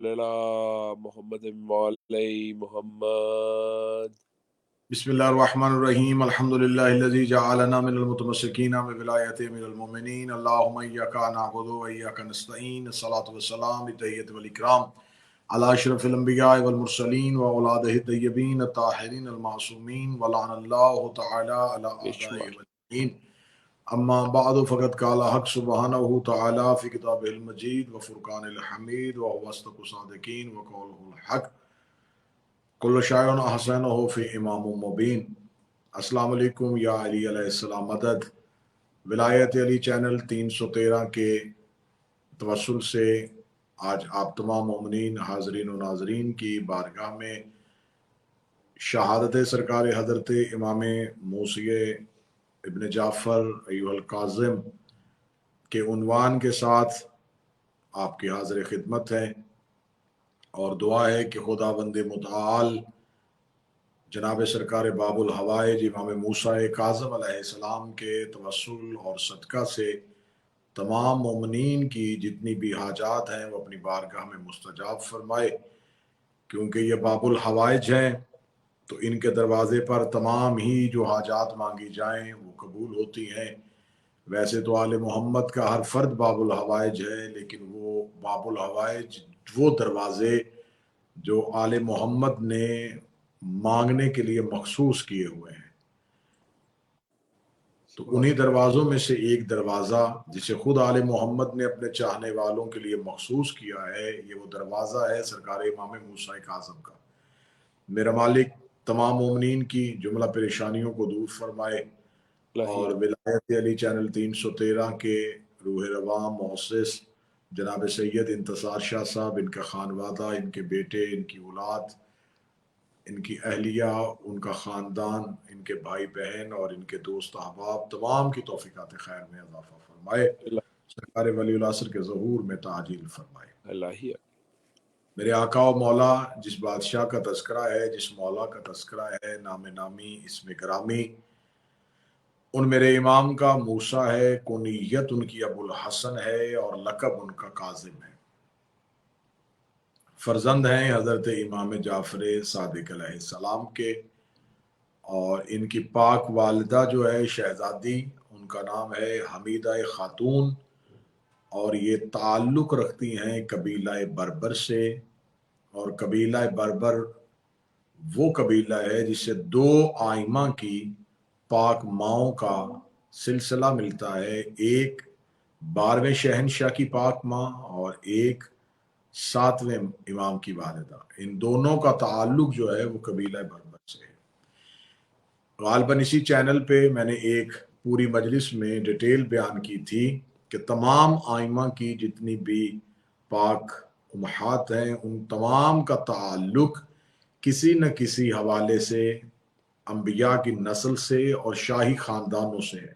علی محمد وعلی محمد. بسم اللہ الرحمن الرحیم الحمدللہ الذی جعلنا من المتمسکین بولایتہ من المؤمنین اللہم ایاک نعبد و ایاک نستعین الصلاۃ والسلام بالتحیۃ والاکرام علی اشرف الانبیاء والمرسلین واولادہ الطیبین الطاہرین المعصومین ولعن اللہ تعالی علی بے اعدائہ شمار. والمعین. اما بعد فقد قال حق سبحانہ تعالی فی کتابہ المجید وفرقان الحمید وهو اصدق الصادقین وقولہ الحق کل شاعر احسن ہو فی امام مبین. السلام علیکم یا علی علیہ السلام مدد. ولایت علی چینل 313 کے توسل سے آج آپ تمام مومنین حاضرین و ناظرین کی بارگاہ میں شہادت سرکار حضرت امام موسی ابن جعفر ایھا الکاظم کے عنوان کے ساتھ آپ کی حاضر خدمت ہے، اور دعا ہے کہ خدا بند متعال جناب سرکار باب الحوائج امام موسیٰ کاظم علیہ السلام کے توسل اور صدقہ سے تمام مومنین کی جتنی بھی حاجات ہیں وہ اپنی بارگاہ میں مستجاب فرمائے، کیونکہ یہ باب الحوائج ہیں تو ان کے دروازے پر تمام ہی جو حاجات مانگی جائیں وہ قبول ہوتی ہیں. ویسے تو آل محمد کا ہر فرد باب الحوائج ہے، لیکن وہ باب الحوائج وہ دروازے جو آل محمد نے مانگنے کے لیے مخصوص کیے ہوئے ہیں، تو انہی دروازوں میں سے ایک دروازہ جسے خود آل محمد نے اپنے چاہنے والوں کے لیے مخصوص کیا ہے، یہ وہ دروازہ ہے سرکار امام موسیٰ کاظم کا. میرا مالک تمام مومنین کی جملہ پریشانیوں کو دور فرمائے، اور ولایت علی چینل 313 کے روح رواں مؤسس جناب سید انتصار شاہ صاحب، ان کا خانوادہ، ان کے بیٹے، ان کی اولاد، ان کی اہلیہ، ان کا خاندان، ان کے بھائی بہن اور ان کے دوست احباب تمام کی توفیقات خیر میں اضافہ فرمائے، سرکار ولی العصر کے ظہور میں تعجیل فرمائے. الہیہ. میرے آقا و مولا جس بادشاہ کا تذکرہ ہے، جس مولا کا تذکرہ ہے، نام نامی اسم گرامی، ان میرے امام کا موسیٰ ہے، کنیت ان کی ابو الحسن ہے اور لقب ان کا کاظم ہے. فرزند ہیں حضرت امام جعفر صادق علیہ السلام کے، اور ان کی پاک والدہ جو ہے شہزادی، ان کا نام ہے حمیدہ خاتون، اور یہ تعلق رکھتی ہیں قبیلہ بربر سے، اور قبیلہ بربر وہ قبیلہ ہے جس سے دو آئمہ کی پاک ماؤں کا سلسلہ ملتا ہے، ایک 12ویں شہنشاہ کی پاک ماں اور ایک 7ویں امام کی والدہ. ان دونوں کا تعلق جو ہے وہ قبیلہ بربر سے ہے. غالباً اسی چینل پہ میں نے ایک پوری مجلس میں ڈیٹیل بیان کی تھی کہ تمام آئمہ کی جتنی بھی پاک امہات ہیں ان تمام کا تعلق کسی نہ کسی حوالے سے انبیاء کی نسل سے اور شاہی خاندانوں سے ہے.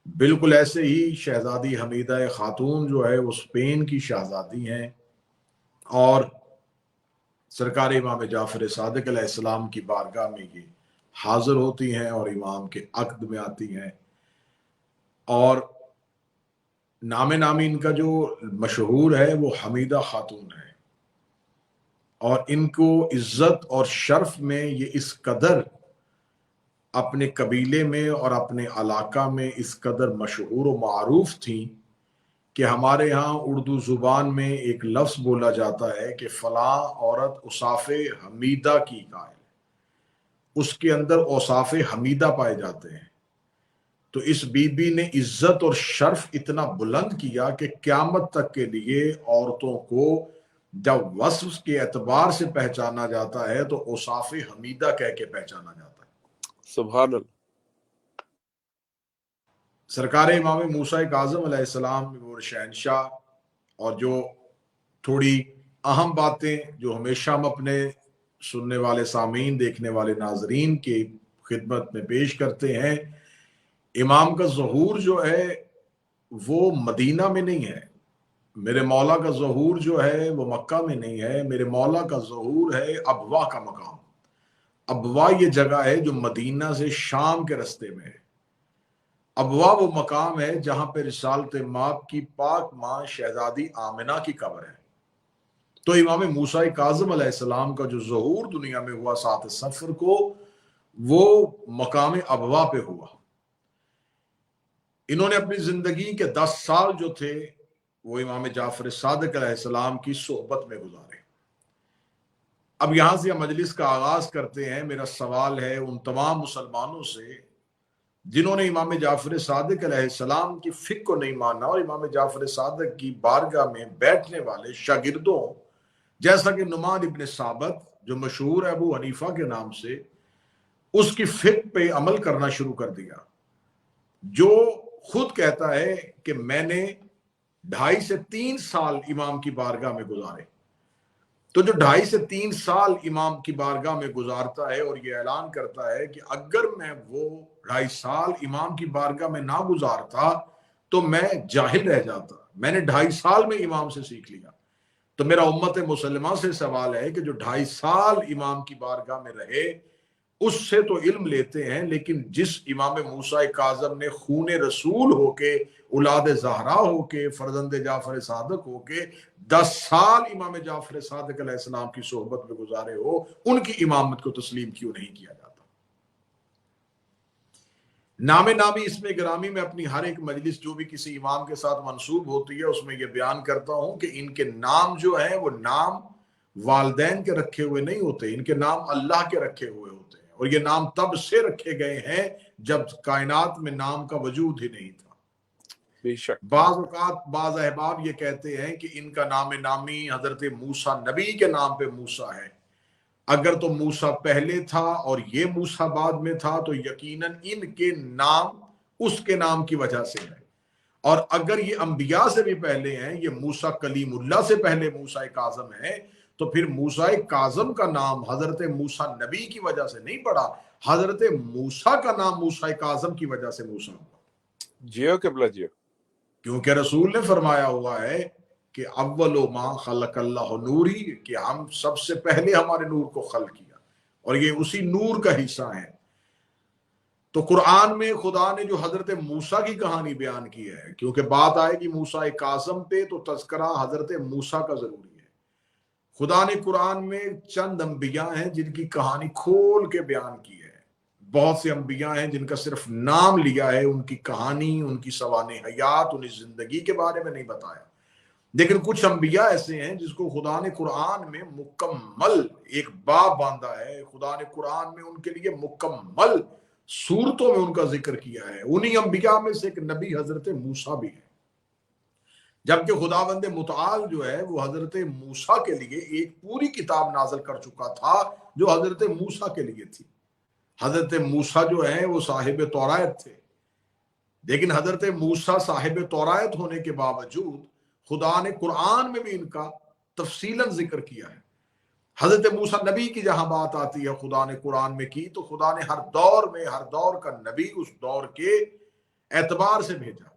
بالکل ایسے ہی شہزادی حمیدہ خاتون جو ہے وہ اسپین کی شہزادی ہیں، اور سرکار امام جعفر صادق علیہ السلام کی بارگاہ میں یہ حاضر ہوتی ہیں اور امام کے عقد میں آتی ہیں. اور نام نامی ان کا جو مشہور ہے وہ حمیدہ خاتون ہے، اور ان کو عزت اور شرف میں یہ اس قدر اپنے قبیلے میں اور اپنے علاقہ میں اس قدر مشہور و معروف تھیں کہ ہمارے ہاں اردو زبان میں ایک لفظ بولا جاتا ہے کہ فلاں عورت اوصاف حمیدہ کی قائل، اس کے اندر اوصاف حمیدہ پائے جاتے ہیں. تو اس بی بی نے عزت اور شرف اتنا بلند کیا کہ قیامت تک کے لیے عورتوں کو جب وصف کے اعتبار سے پہچانا جاتا ہے تو اوصاف حمیدہ کہہ کے پہچانا جاتا ہے. سبحان اللہ. سرکار امام موسیٰ کاظم علیہ السلام وہ شہنشاہ، اور جو تھوڑی اہم باتیں جو ہمیشہ ہم اپنے سننے والے سامعین، دیکھنے والے ناظرین کی خدمت میں پیش کرتے ہیں، امام کا ظہور جو ہے وہ مدینہ میں نہیں ہے، میرے مولا کا ظہور جو ہے وہ مکہ میں نہیں ہے، میرے مولا کا ظہور ہے ابوا کا مقام. ابوا یہ جگہ ہے جو مدینہ سے شام کے رستے میں ہے. ابوا وہ مقام ہے جہاں پہ رسالت مآب کی پاک ماں شہزادی آمنہ کی قبر ہے. تو امام موسیٰ کاظم علیہ السلام کا جو ظہور دنیا میں ہوا 7 صفر کو، وہ مقام ابوا پہ ہوا۔ انہوں نے اپنی زندگی کے 10 سال جو تھے وہ امام جعفر صادق علیہ السلام کی صحبت میں گزارے۔ اب یہاں سے ہم مجلس کا آغاز کرتے ہیں۔ میرا سوال ہے ان تمام مسلمانوں سے جنہوں نے امام جعفر صادق علیہ السلام کی فکر کو نہیں مانا اور امام جعفر صادق کی بارگاہ میں بیٹھنے والے شاگردوں جیسا کہ نعمان ابن ثابت جو مشہور ہے ابو حنیفہ کے نام سے، اس کی فکر پہ عمل کرنا شروع کر دیا، جو خود کہتا ہے کہ میں نے 2.5 سے 3 سال امام کی بارگاہ میں گزارے۔ تو جو 2.5 سے 3 سال امام کی بارگاہ میں گزارتا ہے اور یہ اعلان کرتا ہے کہ اگر میں وہ 2.5 سال امام کی بارگاہ میں نہ گزارتا تو میں جاہل رہ جاتا، میں نے 2.5 سال میں امام سے سیکھ لیا۔ تو میرا امت مسلمہ سے سوال ہے کہ جو 2.5 سال امام کی بارگاہ میں رہے اس سے تو علم لیتے ہیں، لیکن جس امام موسیٰ کاظم نے خون رسول ہو کے، اولاد زہرا ہو کے، فرزند جعفر صادق ہو کے 10 سال امام جعفر صادق علیہ السلام کی صحبت میں گزارے ہو، ان کی امامت کو تسلیم کیوں نہیں کیا جاتا؟ نام نامی اسم گرامی میں اپنی ہر ایک مجلس جو بھی کسی امام کے ساتھ منسوب ہوتی ہے اس میں یہ بیان کرتا ہوں کہ ان کے نام جو ہیں وہ نام والدین کے رکھے ہوئے نہیں ہوتے، ان کے نام اللہ کے رکھے ہوئے ہوتے ہیں، اور یہ نام تب سے رکھے گئے ہیں جب کائنات میں نام کا وجود ہی نہیں تھا۔ بے شک بعض اوقات بعض احباب یہ کہتے ہیں کہ ان کا نام نامی حضرت موسیٰ نبی کے نام پہ موسیٰ ہے۔ اگر تو موسیٰ پہلے تھا اور یہ موسیٰ بعد میں تھا تو یقیناً ان کے نام اس کے نام کی وجہ سے ہے، اور اگر یہ انبیاء سے بھی پہلے ہیں، یہ موسیٰ کلیم اللہ سے پہلے موسیٰ کاظم ہے، تو پھر موسیٰ کاظم کا نام حضرت موسیٰ نبی کی وجہ سے نہیں پڑا، حضرت موسیٰ کا نام موسیٰ کاظم کی وجہ سے موسیٰ ہوا۔ جیو قبلہ جیو، کیونکہ رسول نے فرمایا ہوا ہے کہ اول ما خلق اللہ نوری، کہ ہم سب سے پہلے ہمارے نور کو خلق کیا، اور یہ اسی نور کا حصہ ہے۔ تو قرآن میں خدا نے جو حضرت موسیٰ کی کہانی بیان کی ہے، کیونکہ بات آئے گی موسیٰ کاظم پہ تو تذکرہ حضرت موسیٰ کا ضروری ہے۔ خدا نے قرآن میں چند انبیاء ہیں جن کی کہانی کھول کے بیان کی ہے، بہت سے انبیاء ہیں جن کا صرف نام لیا ہے، ان کی کہانی، ان کی سوانح حیات، ان کی زندگی کے بارے میں نہیں بتایا۔ لیکن کچھ انبیاء ایسے ہیں جس کو خدا نے قرآن میں مکمل ایک باب باندھا ہے، خدا نے قرآن میں ان کے لیے مکمل صورتوں میں ان کا ذکر کیا ہے۔ انہی انبیاء میں سے ایک نبی حضرت موسیٰ بھی ہے، جبکہ خداوند متعال جو ہے وہ حضرت موسیٰ کے لیے ایک پوری کتاب نازل کر چکا تھا جو حضرت موسیٰ کے لیے تھی۔ حضرت موسیٰ جو ہیں وہ صاحب تورات تھے، لیکن حضرت موسیٰ صاحب تورات ہونے کے باوجود خدا نے قرآن میں بھی ان کا تفصیلاً ذکر کیا ہے۔ حضرت موسیٰ نبی کی جہاں بات آتی ہے خدا نے قرآن میں کی، تو خدا نے ہر دور میں ہر دور کا نبی اس دور کے اعتبار سے بھیجا۔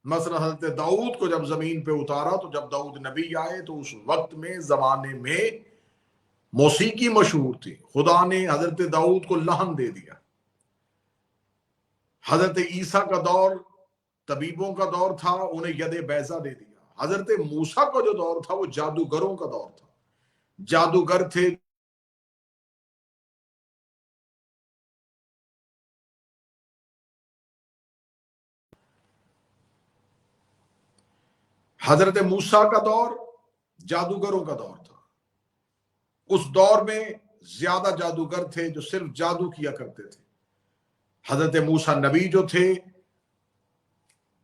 مثلا حضرت داؤد کو جب زمین پہ اتارا تو جب داؤد نبی آئے تو اس وقت میں زمانے میں موسیقی مشہور تھی، خدا نے حضرت داؤد کو لحن دے دیا۔ حضرت عیسیٰ کا دور طبیبوں کا دور تھا، انہیں ید بیضہ دے دیا۔ حضرت موسیٰ کا جو دور تھا وہ جادوگروں کا دور تھا، جادوگر تھے۔ حضرت موسیٰ کا دور جادوگروں کا دور تھا۔ اس دور میں زیادہ جادوگر تھے جو صرف جادو کیا کرتے تھے۔ حضرت موسیٰ نبی جو تھے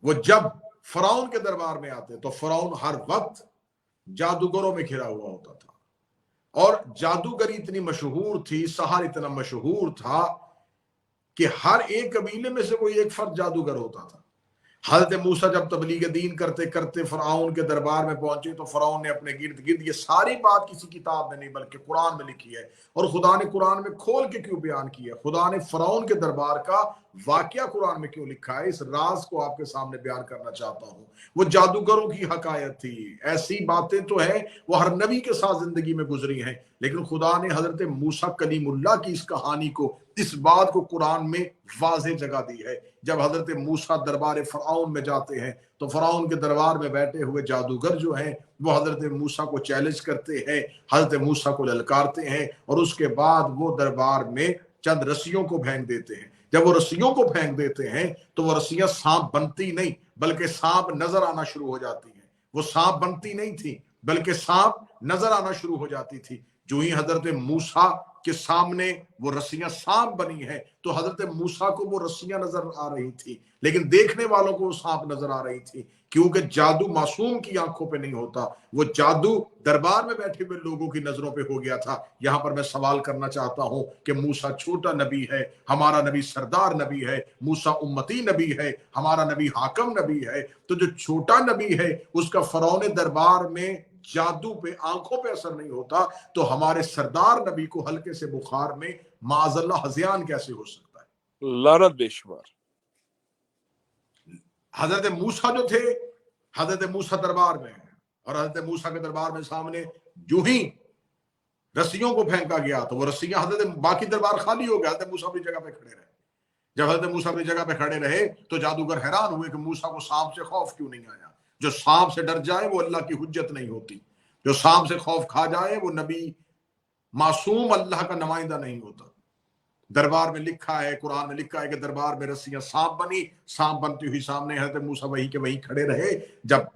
وہ جب فرعون کے دربار میں آتے تو فرعون ہر وقت جادوگروں میں گھرا ہوا ہوتا تھا، اور جادوگری اتنی مشہور تھی، سحر اتنا مشہور تھا کہ ہر ایک قبیلے میں سے کوئی ایک فرد جادوگر ہوتا تھا۔ حضرت موسیٰ جب تبلیغ دین کرتے کرتے فرعون کے دربار میں پہنچے تو فرعون نے اپنے گرد گرد، یہ ساری بات کسی کتاب میں نہیں بلکہ قرآن میں لکھی ہے، اور خدا نے قرآن میں کھول کے کیوں بیان کی ہے؟ خدا نے فرعون کے دربار کا واقعہ قرآن میں کیوں لکھا ہے، اس راز کو آپ کے سامنے بیان کرنا چاہتا ہوں۔ وہ جادوگروں کی حکایت تھی، ایسی باتیں تو ہیں وہ ہر نبی کے ساتھ زندگی میں گزری ہیں، لیکن خدا نے حضرت موسیٰ کلیم اللہ کی اس کہانی کو، اس بات کو قرآن میں واضح جگہ دی ہے۔ جب حضرت موسیٰ دربار فرعون میں جاتے ہیں تو فرعون کے دربار میں بیٹھے ہوئے جادوگر جو ہیں وہ حضرت موسیٰ کو چیلنج کرتے ہیں، حضرت موسیٰ کو للکارتے ہیں، اور اس کے بعد وہ دربار میں چند رسیوں کو پھینک دیتے ہیں۔ جب وہ رسیوں کو پھینک دیتے ہیں تو وہ رسیاں سانپ بنتی نہیں بلکہ سانپ نظر آنا شروع ہو جاتی ہیں۔ وہ سانپ بنتی نہیں تھی بلکہ سانپ نظر آنا شروع ہو جاتی تھی۔ جو ہی حضرت موسیٰ کے سامنے وہ رسیاں سانپ بنی ہیں تو حضرت موسیٰ کو وہ رسیاں نظر آ رہی تھی، لیکن دیکھنے والوں کو وہ سانپ نظر آ رہی تھی، کیونکہ جادو معصوم کی آنکھوں پہ نہیں ہوتا، وہ جادو دربار میں بیٹھے ہوئے لوگوں کی نظروں پہ ہو گیا تھا۔ یہاں پر میں سوال کرنا چاہتا ہوں کہ موسیٰ چھوٹا نبی ہے، ہمارا نبی سردار نبی ہے، موسیٰ امتی نبی ہے، ہمارا نبی حاکم نبی ہے، تو جو چھوٹا نبی ہے اس کا فرعون دربار میں جادو پہ، آنکھوں پہ اثر نہیں ہوتا، تو ہمارے سردار نبی کو ہلکے سے بخار میں معاذ اللہ ہذیان کیسے ہو سکتا ہے؟ لعنت بے شمار۔ حضرت موسیٰ جو تھے، حضرت موسیٰ دربار میں ہیں، اور حضرت موسیٰ کے دربار میں سامنے جو ہی رسیوں کو پھینکا گیا تو وہ رسیاں، حضرت باقی دربار خالی ہو گیا، حضرت موسیٰ اپنی جگہ پہ کھڑے رہے۔ جب حضرت موسیٰ اپنی جگہ پہ کھڑے رہے تو جادوگر حیران ہوئے کہ موسیٰ کو سانپ سے خوف کیوں نہیں آیا۔ جو سانپ سے ڈر جائے وہ اللہ کی حجت نہیں ہوتی، جو سانپ سے خوف کھا جائے وہ نبی معصوم اللہ کا نمائندہ نہیں ہوتا۔ دربار میں لکھا ہے، قرآن میں لکھا ہے کہ دربار میں رسیاں سانپ بنی، سانپ بنتی ہوئی سامنے حضرت موسیٰ وہیں کے وہیں کھڑے رہے۔ جب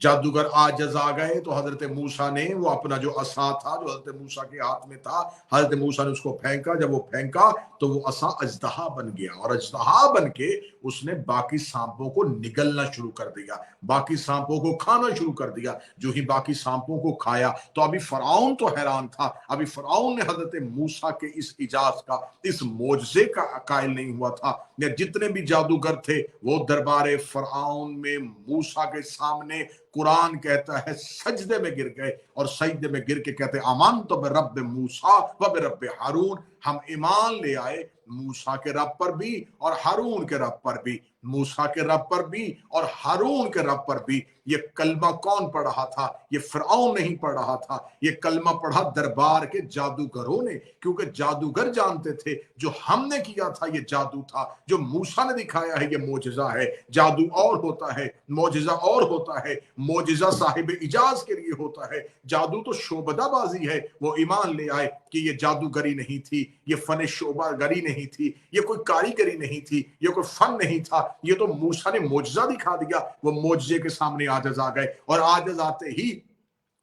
جادوگر عاجز آ گئے تو حضرت موسیٰ نے وہ اپنا جو عصا تھا جو حضرت موسیٰ کے ہاتھ میں تھا، حضرت موسیٰ نے اس کو پھینکا۔ جب وہ پھینکا تو وہ عصا اژدہا بن گیا، اور اژدہا بن کے اس نے باقی سانپوں کو نگلنا شروع کر دیا، باقی سانپوں کو کھانا شروع کر دیا۔ جو ہی باقی سانپوں کو کھایا تو ابھی فرعون تو حیران تھا، ابھی فرعون نے حضرت موسیٰ کے اس اعجاز کا، اس معجزے کا قائل نہیں ہوا تھا۔ جتنے بھی جادوگر تھے وہ دربار فرعون میں موسیٰ کے سامنے، قرآن کہتا ہے، سجدے میں گر گئے، اور سجدے میں گر کے کہتے آمنت برب موسیٰ و برب ہارون، ہم ایمان لے آئے موسیٰ کے رب پر بھی اور ہارون کے رب پر بھی، موسیٰ کے رب پر بھی اور ہارون کے رب پر بھی۔ یہ کلمہ کون پڑھ رہا تھا؟ یہ فرعون نہیں پڑھ رہا تھا، یہ کلمہ پڑھا دربار کے جادوگروں نے، کیونکہ جادوگر جانتے تھے جو ہم نے کیا تھا یہ جادو تھا، جو موسیٰ نے دکھایا ہے یہ معجزہ ہے۔ جادو اور ہوتا ہے، معجزہ اور ہوتا ہے۔ معجزہ صاحب اجاز کے لیے ہوتا ہے، جادو تو شعبدہ بازی ہے۔ وہ ایمان لے آئے کہ یہ جادوگری نہیں تھی، یہ فن شعبہ گری نہیں تھی، یہ کوئی کاریگری نہیں تھی، یہ کوئی فن نہیں تھا، یہ تو موسیٰ نے معجزہ دکھا دیا۔ وہ معجزے کے سامنے عاجز آ گئے، اور عاجز آتے ہی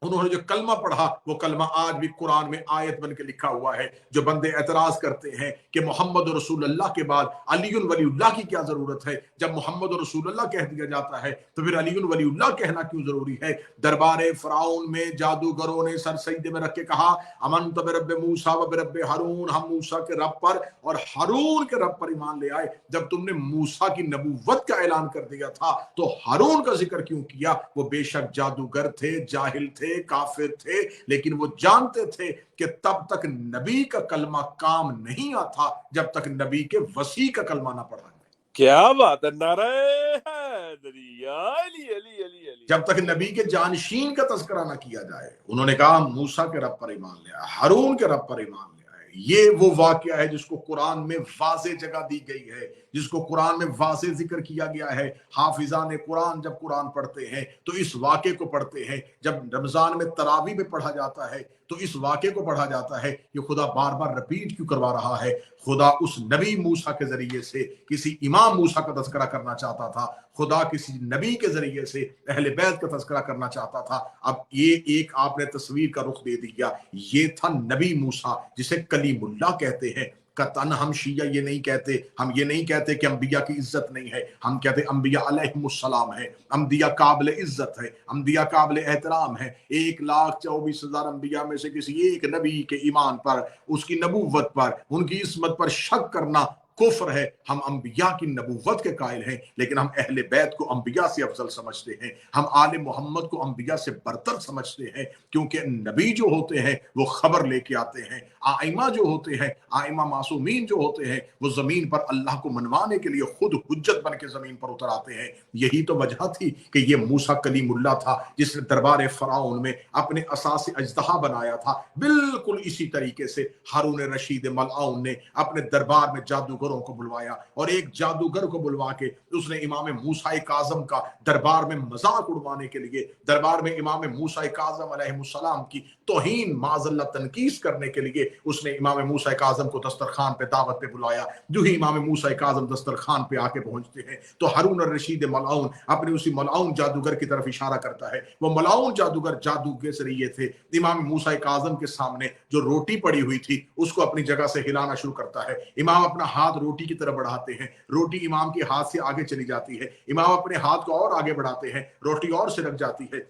انہوں نے جو کلمہ پڑھا وہ کلمہ آج بھی قرآن میں آیت بن کے لکھا ہوا ہے۔ جو بندے اعتراض کرتے ہیں کہ محمد رسول اللہ کے بعد علی ولی اللہ کی کیا ضرورت ہے، جب محمد رسول اللہ کہہ دیا جاتا ہے تو پھر علی ولی اللہ کہنا کیوں ضروری ہے؟ دربار فرعون میں جادوگروں نے سر سجدے میں رکھ کے کہا آمنت برب موسیٰ و برب ہارون، ہم موسیٰ کے رب پر اور ہارون کے رب پر ایمان لے آئے۔ جب تم نے موسیٰ کی نبوت کا اعلان کر دیا تھا تو ہارون کا ذکر کیوں کیا؟ وہ بے شک جادوگر تھے، جاہل تھے، کافر تھے، لیکن وہ جانتے تھے کہ تب تک نبی کا کلمہ کام نہیں آتا جب تک نبی کے وصی کا کلمہ نہ پڑھا جائے۔ کیا بات ہے، نعرہ حیدری، علی علی علی علی، جب تک نبی کے جانشین کا تذکرہ نہ کیا جائے۔ انہوں نے کہا موسیٰ کے رب پر ایمان لے آئے، ہارون کے رب پر ایمان لے آئے۔ یہ وہ واقعہ ہے جس کو قرآن میں واضح جگہ دی گئی ہے، جس کو قرآن میں واضح ذکر کیا گیا ہے۔ حافظان قرآن جب قرآن پڑھتے ہیں تو اس واقعے کو پڑھتے ہیں۔ جب رمضان میں تراویح میں پڑھا جاتا ہے تو اس واقعے کو پڑھا جاتا ہے۔ یہ خدا بار بار رپیٹ کیوں کروا رہا ہے؟ خدا اس نبی موسیٰ کے ذریعے سے کسی امام موسیٰ کا تذکرہ کرنا چاہتا تھا، خدا کسی نبی کے ذریعے سے اہل بیت کا تذکرہ کرنا چاہتا تھا۔ اب یہ ایک آپ نے تصویر کا رخ دے دیا، یہ تھا نبی موسیٰ جسے کلیم اللہ کہتے ہیں۔ قطعاً ہم شیعہ یہ نہیں کہتے، ہم یہ نہیں کہتے کہ انبیاء کی عزت نہیں ہے، ہم کہتے انبیاء علیہم السلام ہے، انبیاء قابل عزت ہے، انبیاء قابل احترام ہے۔ 1,24,000 انبیاء میں سے کسی ایک نبی کے ایمان پر، اس کی نبوت پر، ان کی عصمت پر شک کرنا کفر ہے. ہم انبیاء کی نبوت کے قائل ہیں لیکن ہم اہل بیت کو انبیاء سے افضل سمجھتے ہیں. ہم آل محمد کو انبیاء سے برتر سمجھتے ہیں کیونکہ نبی جو ہوتے ہیں وہ خبر لے کے آتے ہیں. آئمہ جو ہوتے ہیں, آئمہ معصومین جو ہوتے ہیں, وہ زمین پر اللہ کو منوانے کے لیے خود حجت بن کے زمین پر اتر آتے ہیں. یہی تو وجہ تھی کہ یہ موسیٰ کلیم اللہ تھا جس نے دربار فرعون میں اپنے اساس اژدہا بنایا تھا. بالکل اسی طریقے سے ہارون رشید ملعون نے اپنے دربار میں جادوگروں کو بلوایا اور ایک جادوگر کو بلوا کے اس نے امام موسیٰ کاظم کا دربار میں مذاق اڑوانے کے لیے, دربار میں امام موسیٰ کاظم علیہ السلام کی توہین معاذ اللہ تنقیص کرنے کے لیے اس نے امام موسیٰ کاظم کو دسترخوان پہ دعوت پہ بلایا. جو ہی امام موسیٰ کاظم دسترخوان پہ آ کے پہنچتے ہیں تو ہارون الرشید ملعون اپنے اسی ملعون جادوگر کی طرف اشارہ کرتا ہے. وہ ملعون جادوگر جادو کے ذریعے تھے. امام موسیٰ کاظم کے سامنے جو روٹی پڑی ہوئی تھی اس کو اپنی جگہ سے ہلانا شروع کرتا ہے. امام اپنا ہاتھ روٹی کی طرف بڑھاتے ہیں, روٹی امام کے ہاتھ سے آگے چلی جاتی ہے. امام اپنے ہاتھ کو اور آگے بڑھاتے ہیں, روٹی اور سرک جاتی ہے.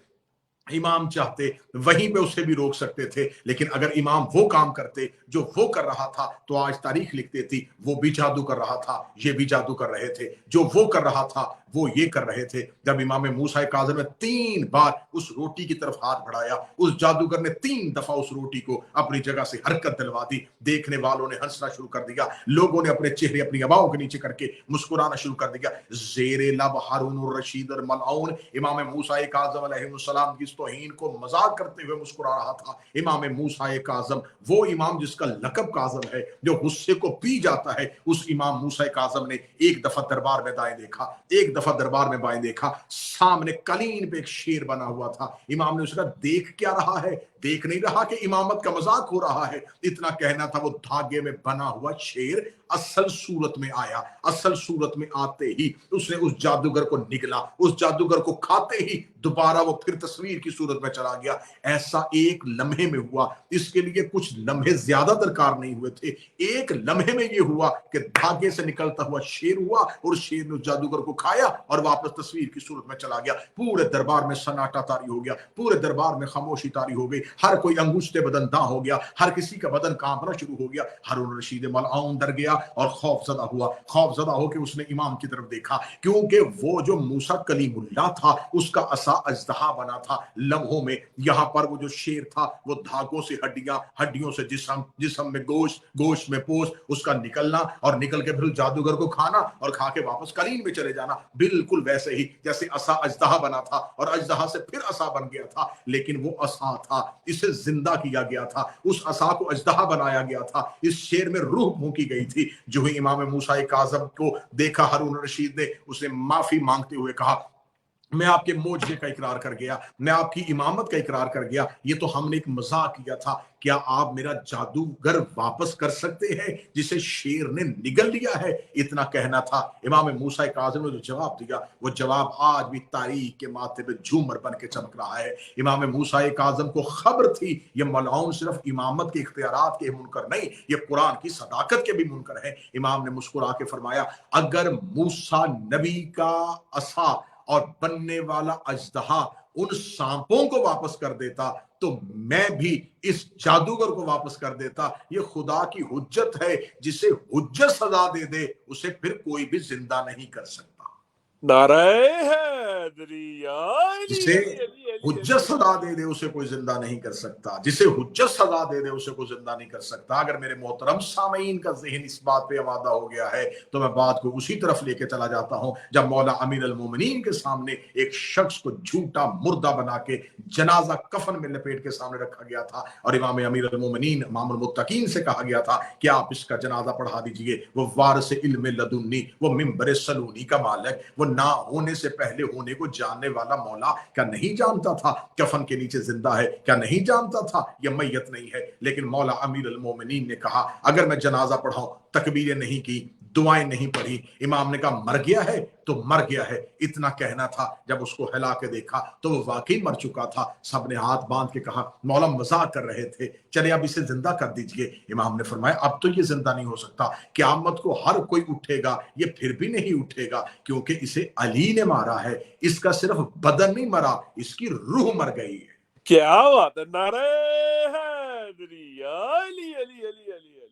امام چاہتے وہیں پہ اسے بھی روک سکتے تھے لیکن اگر امام وہ کام کرتے جو وہ کر رہا تھا تو آج تاریخ لکھ دیتی وہ بھی جادو کر رہا تھا, یہ بھی جادو کر رہے تھے. جو وہ کر رہا تھا وہ یہ کر رہے تھے. جب امام موسیٰ کاظم نے 3 بار اس روٹی کی طرف ہاتھ بڑھایا, اس جادوگر نے 3 دفعہ اس روٹی کو اپنی جگہ سے حرکت دلوا دی. دیکھنے والوں نے ہنسنا شروع کر دیا, لوگوں نے اپنے چہرے اپنی اباؤں کے نیچے کر کے مسکرانا شروع کر دیا. زیر لب ہارون الرشید الملعون امام موسیٰ کاظم علیہ السلام کی توہین کو مذاق کرتے ہوئے مسکرا رہا تھا. امام موسیٰ کاظم, وہ امام جس کا لقب کاظم ہے, جو غصے کو پی جاتا ہے, اس امام موسیٰ کاظم نے ایک دفعہ دربار میں دائیں دیکھا, ایک دفعہ دربار میں بائیں دیکھا. سامنے قلین پہ ایک شیر بنا ہوا تھا. امام نے اس کا دیکھ کیا رہا ہے, دیکھ نہیں رہا کہ امامت کا مذاق ہو رہا ہے. اتنا کہنا تھا وہ دھاگے میں بنا ہوا شیر اصل صورت میں آیا. اصل صورت میں آتے ہی اس نے اس جادوگر کو نگلا, اس جادوگر کو کھاتے ہی دوبارہ وہ پھر تصویر کی صورت میں چلا گیا. ایسا ایک لمحے میں ہوا. اس کے لیے کچھ لمحے زیادہ درکار نہیں ہوئے تھے. ایک لمحے میں یہ ہوا کہ دھاگے سے نکلتا ہوا شیر ہوا اور شیر نے اس جادوگر کو کھایا اور واپس تصویر کی صورت میں چلا گیا. پورے دربار میں سناٹا طاری ہو گیا, پورے دربار میں خاموشی طاری ہو گئی. ہر کوئی انگشتے بدن داں ہو گیا, ہر کسی کا بدن کانپنا شروع ہو گیا. ہارون رشید ملعون ڈر گیا اور خوف زدہ ہوا. خوف زدہ ہو کے اس نے امام کی طرف دیکھا کیونکہ وہ جو موسیٰ کلیم اللہ تھا اس کا عصا اژدہا بنا تھا لمحوں میں. یہاں پر وہ جو شیر تھا وہ دھاگوں سے ہڈیاں, ہڈیوں سے جسم, جسم میں گوشت, گوشت میں پوست, اس کا نکلنا اور نکل کے پھر جادوگر کو کھانا اور کھا کے واپس قلین میں چلے جانا. بالکل ویسے ہی جیسے عصا اژدہا بنا تھا اور اژدہا سے پھر عصا بن گیا تھا. لیکن وہ عصا تھا, اسے زندہ کیا گیا تھا, اس عصا کو اژدہا بنایا گیا تھا, اس شیر میں روح پھونکی گئی تھی. جو ہی امام موسیٰ کاظم کو دیکھا ہارون رشید نے اسے معافی مانگتے ہوئے کہا میں آپ کے معجزے کا اقرار کر گیا, میں آپ کی امامت کا اقرار کر گیا, یہ تو ہم نے ایک مذاق کیا تھا. کیا آپ میرا جادوگر واپس کر سکتے ہیں جسے شیر نے نگل لیا ہے؟ اتنا کہنا تھا. امام موسیٰ کاظم نے جو جواب دیا وہ جواب آج بھی تاریخ کے ماتھے پہ جھومر بن کے چمک رہا ہے. امام موسیٰ کاظم کو خبر تھی یہ ملعون صرف امامت کے اختیارات کے منکر نہیں, یہ قرآن کی صداقت کے بھی منکر ہے. امام نے مسکرا کے فرمایا اگر موسیٰ نبی کا عصا اور بننے والا اژدہا ان سانپوں کو واپس کر دیتا تو میں بھی اس جادوگر کو واپس کر دیتا. یہ خدا کی حجت ہے, جسے حجت سزا دے دے اسے پھر کوئی بھی زندہ نہیں کر سکتا. نعرہ حیدری جسے حجت سزا دے دے اسے کوئی زندہ نہیں کر سکتا, جسے حجت سزا دے دے اسے کوئی زندہ نہیں کر سکتا. اگر میرے محترم سامعین کا ذہن اس بات پہ آمادہ ہو گیا ہے تو میں بات کو اسی طرف لے کے چلا جاتا ہوں جب مولا امیر المومنین کے سامنے ایک شخص کو جھوٹا مردہ بنا کے جنازہ کفن میں لپیٹ کے سامنے رکھا گیا تھا اور امام امیر المومنین امام المتقین سے کہا گیا تھا کہ آپ اس کا جنازہ پڑھا دیجئے. وہ وارث علم لدنی, وہ منبر سلونی کا مالک, وہ نہ ہونے سے پہلے ہونے کو جاننے والا مولا کیا نہیں جانتا تھا کفن کے نیچے زندہ ہے؟ کیا نہیں جانتا تھا یہ میت نہیں ہے؟ لیکن مولا امیر المومنین نے کہا اگر میں جنازہ پڑھاؤں, تکبیریں نہیں کی, دعائیں نہیں پڑھی, امام نے کہا مر گیا ہے تو مر گیا ہے. اتنا کہنا تھا. جب اس کو ہلا کے دیکھا تو وہ واقعی مر چکا تھا. سب نے ہاتھ باندھ کے کہا مولا مذاق کر رہے تھے, چلے اب اسے زندہ کر دیجئے. امام نے فرمایا اب تو یہ زندہ نہیں ہو سکتا, قیامت کو ہر کوئی اٹھے گا, یہ پھر بھی نہیں اٹھے گا کیونکہ اسے علی نے مارا ہے. اس کا صرف بدن نہیں مرا, اس کی روح مر گئی ہے. کیا بات ہے. نعرہ حیدری علی علی علی علی علی.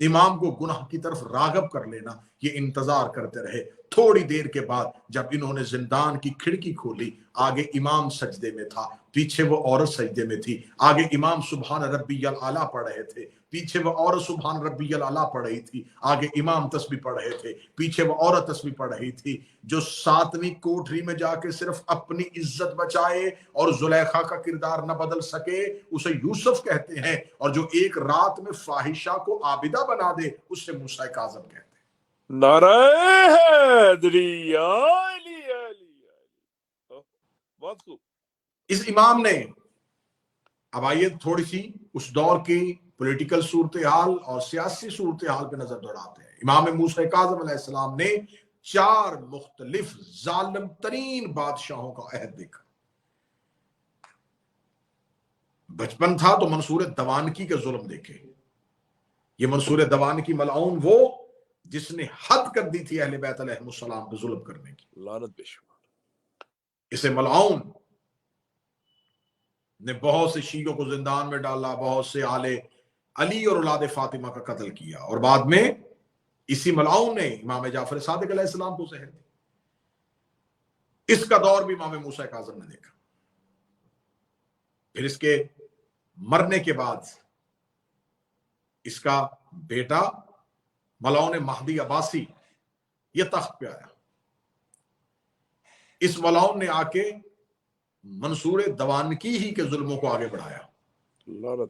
امام کو گناہ کی طرف راغب کر لینا، یہ انتظار کرتے رہے۔ تھوڑی دیر کے بعد جب انہوں نے زندان کی کھڑکی کھولی، آگے امام سجدے میں تھا، پیچھے وہ عورت سجدے میں تھی۔ آگے امام سبحان ربی الاعلیٰ پڑھ رہے تھے، پیچھے وہ عورت سبحان ربی الاعلیٰ پڑھ رہی تھی۔ آگے امام تسبیح پڑھ رہے تھے، پیچھے وہ عورت تسبیح پڑھ رہی تھی۔ جو 7ویں کوٹری میں جا کے صرف اپنی عزت بچائے اور زلیخا کا کردار نہ بدل سکے، اسے یوسف کہتے ہیں، اور جو ایک رات میں فاحشہ کو عابدہ بنا دے، اس سے موسیٰ کاظم کہتے ہیں۔ نعرہ حیدری علی علی۔ بہت خوب۔ اس امام نے، اب آئیے تھوڑی سی اس دور کی پولیٹیکل صورتحال اور سیاسی صورتحال پہ نظر دوڑاتے ہیں۔ امام موسیٰ کاظم علیہ السلام نے 4 مختلف ظالم ترین بادشاہوں کا عہد دیکھا۔ بچپن تھا تو منصور دوانکی کے ظلم دیکھے۔ یہ منصور دوانکی ملعون وہ جس نے حد کر دی تھی اہل بیت علیہ السلام پہ ظلم کرنے کی، لعنت بے شمار۔ اسے ملعون نے بہت سے شیعوں کو زندان میں ڈالا، بہت سے آل علی اور اولاد فاطمہ کا قتل کیا، اور بعد میں اسی ملعون نے امام جعفر صادق علیہ السلام کو زہر دی۔ اس کا دور بھی امام موسیٰ کاظم نے دیکھا۔ پھر اس کے مرنے کے بعد اس کا بیٹا ملعون مہدی عباسی یہ تخت پہ آیا۔ اس ملعون نے آ کے منصور دوانکی ہی کے ظلموں کو آگے بڑھایا،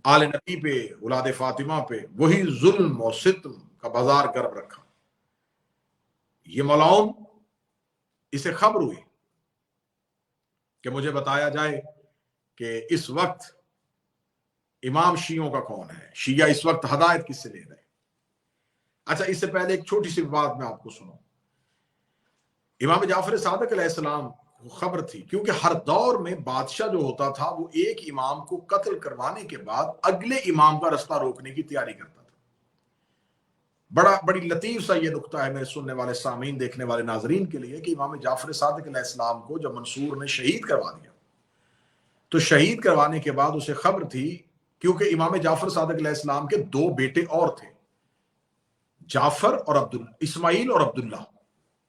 آل نبی پہ، اولاد فاطمہ پہ وہی ظلم اور ستم کا بازار گرم رکھا۔ یہ ملعون، اسے خبر ہوئی کہ مجھے بتایا جائے کہ اس وقت امام شیعوں کا کون ہے، شیعہ اس وقت ہدایت کس سے لے رہے ہیں۔ اچھا، اس سے پہلے ایک چھوٹی سی بات میں آپ کو سنوں۔ امام جعفر صادق علیہ السلام کو خبر تھی، کیونکہ ہر دور میں بادشاہ جو ہوتا تھا وہ ایک امام کو قتل کروانے کے بعد اگلے امام کا رستہ روکنے کی تیاری کرتا تھا۔ بڑی لطیف سا یہ نقطہ ہے میرے سننے والے سامعین، دیکھنے والے ناظرین کے لیے، کہ امام جعفر صادق علیہ السلام کو جب منصور نے شہید کروا دیا تو شہید کروانے کے بعد اسے خبر تھی، کیونکہ امام جعفر صادق علیہ السلام کے 2 بیٹے اور تھے، جعفر اور اسماعیل اور عبداللہ،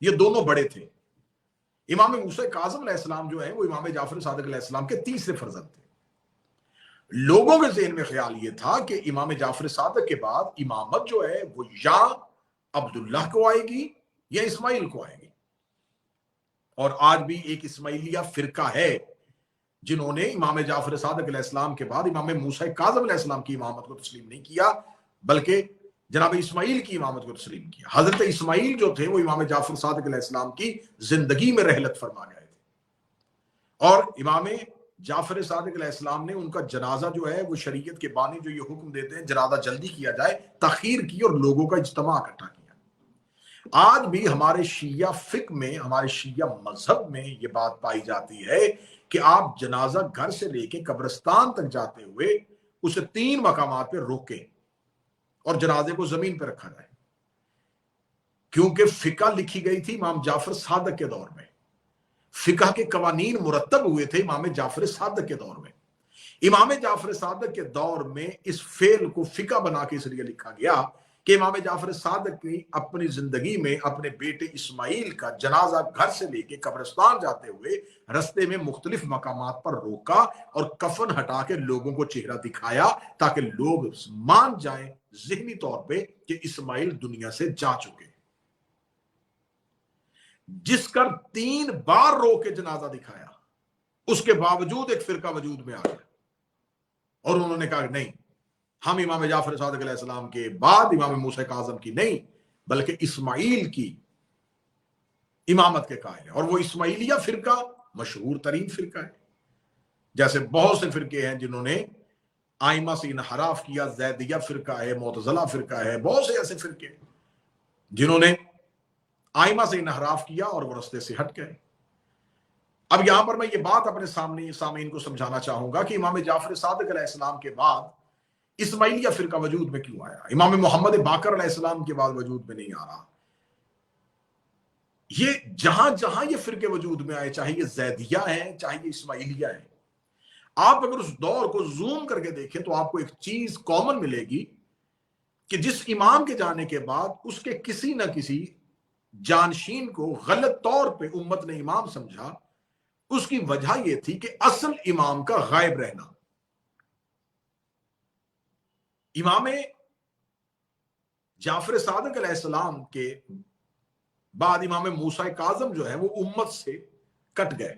یہ دونوں بڑے تھے۔ امام موسیٰ کاظم علیہ السلام جو ہیں وہ امام جعفر صادق علیہ السلام کے تیسرے فرزند تھے۔ لوگوں کے ذہن میں خیال یہ تھا کہ امام جعفر صادق کے بعد امامت جو ہے وہ یا عبداللہ کو آئے گی یا اسماعیل کو آئے گی، اور آج بھی ایک اسماعیلیہ فرقہ ہے جنہوں نے امام جعفر صادق علیہ السلام کے بعد امام موسیٰ کاظم علیہ السلام کی امامت کو تسلیم نہیں کیا، بلکہ جناب اسماعیل کی امامت کو تسلیم کیا۔ حضرت اسماعیل جو تھے وہ امام جعفر صادق علیہ السلام کی زندگی میں رحلت فرما گئے تھے، اور امام جعفر صادق علیہ السلام نے ان کا جنازہ جو ہے وہ شریعت کے بانی جو یہ حکم دیتے ہیں جنازہ جلدی کیا جائے، تاخیر کی اور لوگوں کا اجتماع اکٹھا کیا۔ آج بھی ہمارے شیعہ فقہ میں، ہمارے شیعہ مذہب میں یہ بات پائی جاتی ہے کہ آپ جنازہ گھر سے لے کے قبرستان تک جاتے ہوئے اسے 3 مقامات پہ روکیں اور جنازے کو زمین پہ رکھا جائے، کیونکہ فقہ لکھی گئی تھی امام جعفر صادق کے دور میں، فقہ کے قوانین مرتب ہوئے تھے امام جعفر صادق کے دور میں۔ امام جعفر صادق کے دور میں اس فعل کو فقہ بنا کے اس لیے لکھا گیا کہ امام جعفر صادق نے اپنی زندگی میں اپنے بیٹے اسماعیل کا جنازہ گھر سے لے کے قبرستان جاتے ہوئے رستے میں مختلف مقامات پر روکا اور کفن ہٹا کے لوگوں کو چہرہ دکھایا، تاکہ لوگ مان جائیں ذہنی طور پہ کہ اسماعیل دنیا سے جا چکے۔ جس کا 3 بار رو کے جنازہ دکھایا، اس کے باوجود ایک فرقہ وجود میں آ گیا، اور انہوں نے کہا نہیں، ہم امام جعفر صادق علیہ السلام کے بعد امام موسیٰ کاظم کی نہیں بلکہ اسماعیل کی امامت کے قائل ہیں۔ اور وہ اسماعیلیہ فرقہ مشہور ترین فرقہ ہے، جیسے بہت سے فرقے ہیں جنہوں نے آئمہ سے انحراف کیا، زیدیہ فرقہ ہے، معتزلہ فرقہ ہے، بہت سے ایسے فرقے ہیں جنہوں نے آئمہ سے انحراف کیا اور وہ رستے سے ہٹ گئے۔ اب یہاں پر میں یہ بات اپنے سامعین کو سمجھانا چاہوں گا کہ امام جعفر صادق علیہ السلام کے بعد اسماعیلیہ فرقہ وجود میں کیوں آیا، امام محمد باقر علیہ السلام کے بعد وجود میں نہیں آ رہا۔ یہ جہاں جہاں یہ فرقے وجود میں آئے، چاہے یہ زیدیہ ہیں چاہے یہ اسماعیلیہ ہیں، آپ اگر اس دور کو زوم کر کے دیکھیں تو آپ کو ایک چیز کامن ملے گی کہ جس امام کے جانے کے بعد اس کے کسی نہ کسی جانشین کو غلط طور پہ امت نے امام سمجھا، اس کی وجہ یہ تھی کہ اصل امام کا غائب رہنا۔ امام جعفر صادق علیہ السلام کے بعد امام موسیٰ کاظم جو ہے وہ امت سے کٹ گئے،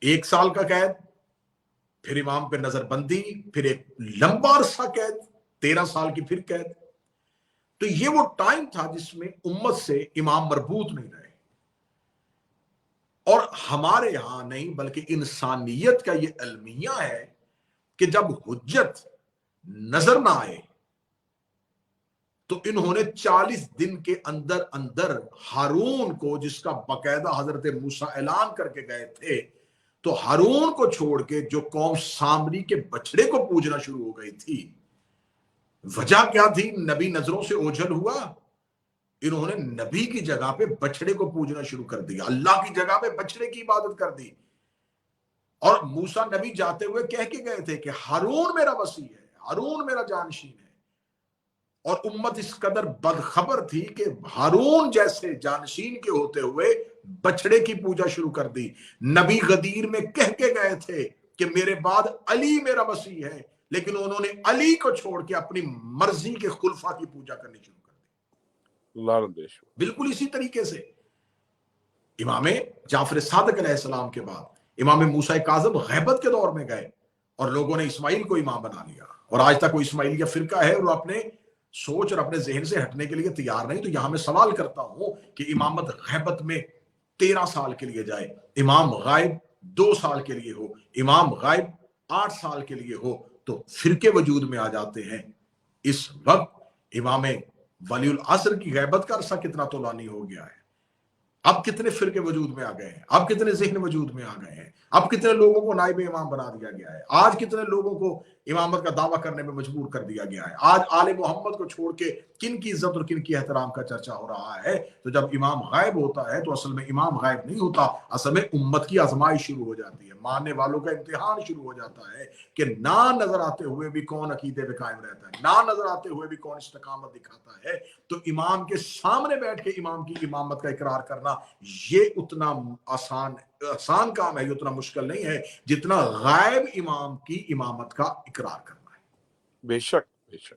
1 سال کا قید، پھر امام پہ نظر بندی، پھر ایک لمبا عرصہ قید، 13 سال کی پھر قید۔ تو یہ وہ ٹائم تھا جس میں امت سے امام مربوط نہیں رہے۔ اور ہمارے یہاں نہیں بلکہ انسانیت کا یہ المیہ ہے کہ جب حجت نظر نہ آئے تو انہوں نے 40 دن کے اندر اندر ہارون کو، جس کا باقاعدہ حضرت موسیٰ اعلان کر کے گئے تھے، تو ہارون کو چھوڑ کے جو قوم سامری کے بچڑے کو پوجنا شروع ہو گئی تھی، وجہ کیا تھی؟ نبی نظروں سے اوجھل ہوا، انہوں نے نبی کی جگہ پہ بچڑے کو پوجنا شروع کر دیا، اللہ کی جگہ پہ بچڑے کی عبادت کر دی۔ اور موسیٰ نبی جاتے ہوئے کہہ کے گئے تھے کہ ہارون میرا وصی ہے، ہارون میرا جانشین ہے، اور امت اس قدر بدخبر تھی کہ ہارون جیسے جانشین کے ہوتے ہوئے بچڑے کی پوجا شروع کر دی۔ نبی غدیر میں کہہ کے گئے تھے کہ میرے بعد علی میرا وصی ہے، لیکن انہوں نے علی کو چھوڑ کے اپنی مرضی کے خلفاء کی پوجا کرنی شروع کر دی۔ بالکل اسی طریقے سے امام جعفر صادق علیہ السلام کے بعد امام موسیٰ کاظم غیبت کے دور میں گئے اور لوگوں نے اسماعیل کو امام بنا لیا، اور آج تک وہ اسماعیلیہ فرقہ ہے اور وہ اپنے سوچ اور اپنے ذہن سے ہٹنے کے لیے تیار نہیں۔ تو یہاں میں سوال کرتا ہوں کہ امامت غیبت میں 13 سال کے لیے جائے، امام غائب 2 سال کے لیے ہو، امام غائب 8 سال کے لیے ہو، تو فرقے وجود میں آ جاتے ہیں۔ اس وقت امام ولی العصر کی غیبت کا عرصہ کتنا طولانی ہو گیا ہے، اب کتنے فرقے وجود میں آ گئے ہیں، اب کتنے ذہن وجود میں آ گئے ہیں، اب کتنے لوگوں کو نائب امام بنا دیا گیا ہے، آج کتنے لوگوں کو امامت کا دعویٰ کرنے میں مجبور کر دیا گیا ہے۔ آج آل محمد کو چھوڑ کے کن کی عزت اور کن کی احترام کا چرچا ہو رہا ہے۔ تو جب امام غائب ہوتا ہے تو اصل میں امام غائب نہیں ہوتا، اصل میں امت کی آزمائش شروع ہو جاتی ہے، ماننے والوں کا امتحان شروع ہو جاتا ہے کہ نہ نظر آتے ہوئے بھی کون عقیدے پہ قائم رہتا ہے، نہ نظر آتے ہوئے بھی کون استقامت دکھاتا ہے۔ تو امام کے سامنے بیٹھ کے امام کی امامت کا اقرار کرنا یہ اتنا آسان کام ہے، یہ اتنا مشکل نہیں ہے جتنا غائب امام کی امامت کا اقرار کرنا ہے۔ بے شک بے شک۔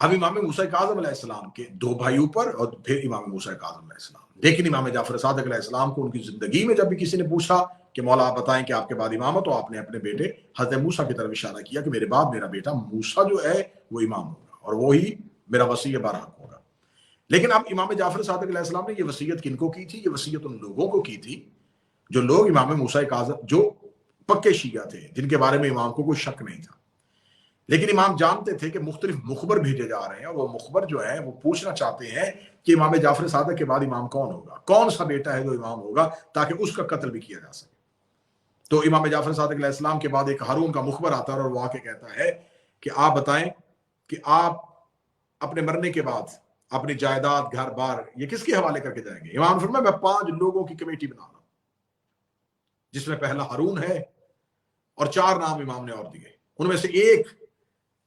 اب امام موسیٰ کاظم علیہ السلام کے 2 بھائیوں پر اور پھر امام موسیٰ کاظم علیہ السلام، لیکن امام جعفر صادق علیہ السلام کو ان کی زندگی میں جب بھی کسی نے پوچھا کہ مولا آپ بتائیں کہ آپ کے بعد امامت، تو آپ نے اپنے بیٹے حضرت موسیٰ کی طرف اشارہ کیا کہ میرے بعد میرا بیٹا موسیٰ جو ہے وہ امام ہوگا اور وہی میرا وصی برحق ہوگا۔ لیکن اب امام جعفر صادق علیہ السلام نے یہ وصیت کن کو کی تھی؟ یہ وصیت ان لوگوں کو کی تھی جو لوگ امام موسیٰ کاظم، جو پکے شیعہ تھے، جن کے بارے میں امام کو کوئی شک نہیں تھا، لیکن امام جانتے تھے کہ مختلف مخبر بھیجے جا رہے ہیں، اور وہ مخبر جو ہیں وہ پوچھنا چاہتے ہیں کہ امام جعفر صادق کے بعد امام کون ہوگا، کون سا بیٹا ہے جو امام ہوگا، تاکہ اس کا قتل بھی کیا جا سکے۔ تو امام جعفر صادق علیہ السلام کے بعد ایک ہارون کا مخبر آتا ہے اور وہ آ کے کہتا ہے کہ آپ بتائیں کہ آپ اپنے مرنے کے بعد اپنی جائیداد، گھر بار، یہ کس کے حوالے کر کے جائیں گے؟ امام فرمایا میں 5 لوگوں کی کمیٹی بنا رہا ہوں، جس میں پہلا ہارون ہے اور 4 نام امام نے اور دیے، ان میں سے ایک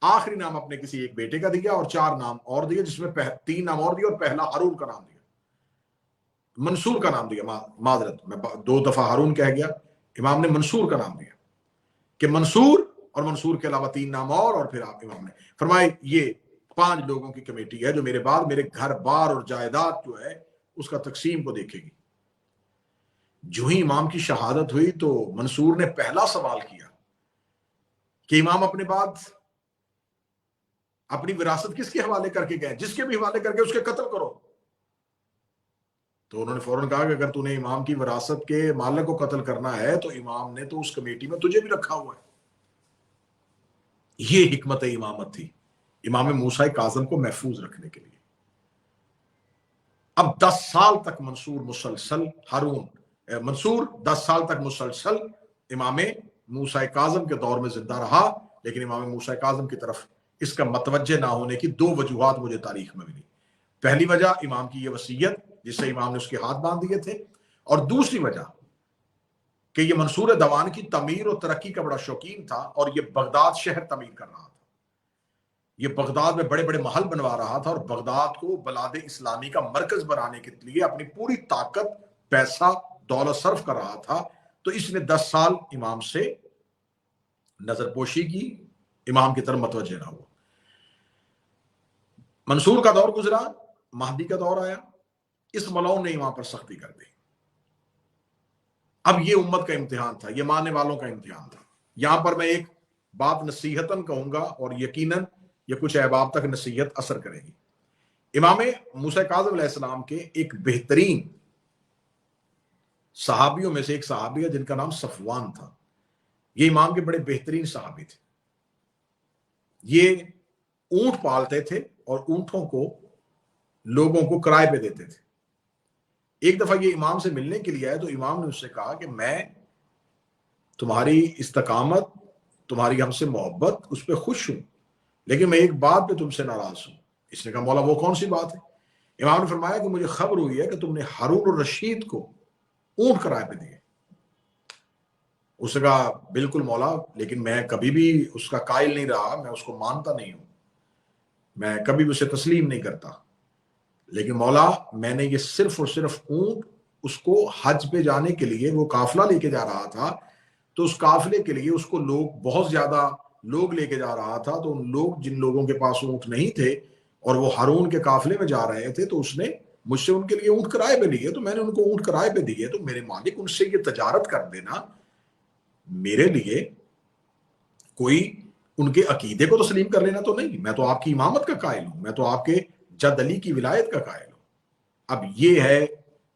آخری نام اپنے کسی ایک بیٹے کا دیا اور 4 نام اور دیے، جس میں 3 نام اور دیے اور پہلا ہارون کا نام دیا، منصور کا نام دیا۔ معذرت میں 2 دفعہ ہارون کہہ گیا، امام نے منصور کا نام دیا کہ منصور، اور منصور کے علاوہ 3 نام اور پھر آپ امام نے فرمایا یہ 5 لوگوں کی کمیٹی ہے جو میرے بعد میرے گھر بار اور جائیداد جو ہے اس کا تقسیم کو دیکھے گی۔ جو ہی امام کی شہادت ہوئی تو منصور نے پہلا سوال کیا کہ امام اپنے بعد اپنی وراثت کس کے حوالے کر کے گئے؟ جس کے بھی حوالے کر کے اس کے قتل کرو۔ تو انہوں نے فوراً کہا کہ اگر تو نے امام کی وراثت کے مالک کو قتل کرنا ہے تو امام نے تو اس کمیٹی میں تجھے بھی رکھا ہوا ہے۔ یہ حکمت امامت تھی امام موسیٰ کاظم کو محفوظ رکھنے کے لیے۔ اب 10 سال تک منصور 10 سال تک مسلسل امام موسیٰ کاظم کے دور میں زندہ رہا، لیکن امام موسیٰ کاظم کی طرف اس کا متوجہ نہ ہونے کی 2 وجوہات مجھے تاریخ میں ملی۔ پہلی وجہ امام کی یہ وصیت جس سے امام نے اس کے ہاتھ باندھ دیے تھے، اور دوسری وجہ کہ یہ منصور دوان کی تعمیر اور ترقی کا بڑا شوقین تھا اور یہ بغداد شہر تعمیر کر رہا تھا۔ یہ بغداد میں بڑے بڑے محل بنوا رہا تھا اور بغداد کو بلاد اسلامی کا مرکز بنانے کے لیے اپنی پوری طاقت، پیسہ، دولت صرف کر رہا تھا. تو اس نے 10 سال امام سے نظر پوشی کی، امام کی طرف متوجہ نہ ہوا. منصور کا دور گزرا، مہدی کا دور آیا، اس ملعون نے امام پر سختی کر دی. اب یہ امت کا امتحان تھا، یہ ماننے والوں کا امتحان تھا. یہاں پر میں ایک بات نصیحتاً کہوں گا اور یقیناً یہ کچھ احباب تک نصیحت اثر کرے گی. امام موسیٰ کاظم علیہ السلام کے ایک بہترین صحابیوں میں سے ایک صحابی ہے جن کا نام صفوان تھا. یہ امام کے بڑے بہترین صحابی تھے. یہ اونٹ پالتے تھے اور اونٹوں کو لوگوں کو کرائے پہ دیتے تھے. ایک دفعہ یہ امام سے ملنے کے لیے آئے تو امام نے اس سے کہا کہ میں تمہاری استقامت، تمہاری ہم سے محبت، اس پہ خوش ہوں، لیکن میں ایک بات پہ تم سے ناراض ہوں. اس نے کہا مولا وہ کون سی بات ہے؟ امام نے فرمایا کہ مجھے خبر ہوئی ہے کہ تم نے ہارون الرشید کو اونٹ کرائے پہ دیے. اس نے کہا بالکل مولا، لیکن میں کبھی بھی اس کا قائل نہیں رہا، میں اس کو مانتا نہیں ہوں، میں کبھی بھی اسے تسلیم نہیں کرتا. لیکن مولا میں نے یہ صرف اور صرف اونٹ اس کو حج پہ جانے کے لیے، وہ قافلہ لے کے جا رہا تھا، تو اس قافلے کے لیے اس کو لوگ، بہت زیادہ لوگ لے کے جا رہا تھا، تو ان لوگ جن لوگوں کے پاس اونٹ نہیں تھے اور وہ ہارون کے قافلے میں جا رہے تھے، تو اس نے مجھ سے ان کے لیے اونٹ کرائے پہ لیے، تو میں نے ان کو اونٹ کرائے پہ دیے. تو میرے مالک ان سے یہ تجارت کر دینا میرے لیے کوئی ان کے عقیدے کو تسلیم کر لینا تو نہیں. میں تو آپ کی امامت کا قائل ہوں، میں تو آپ کے جد علی کی ولایت کا قائل ہوں. اب یہ ہے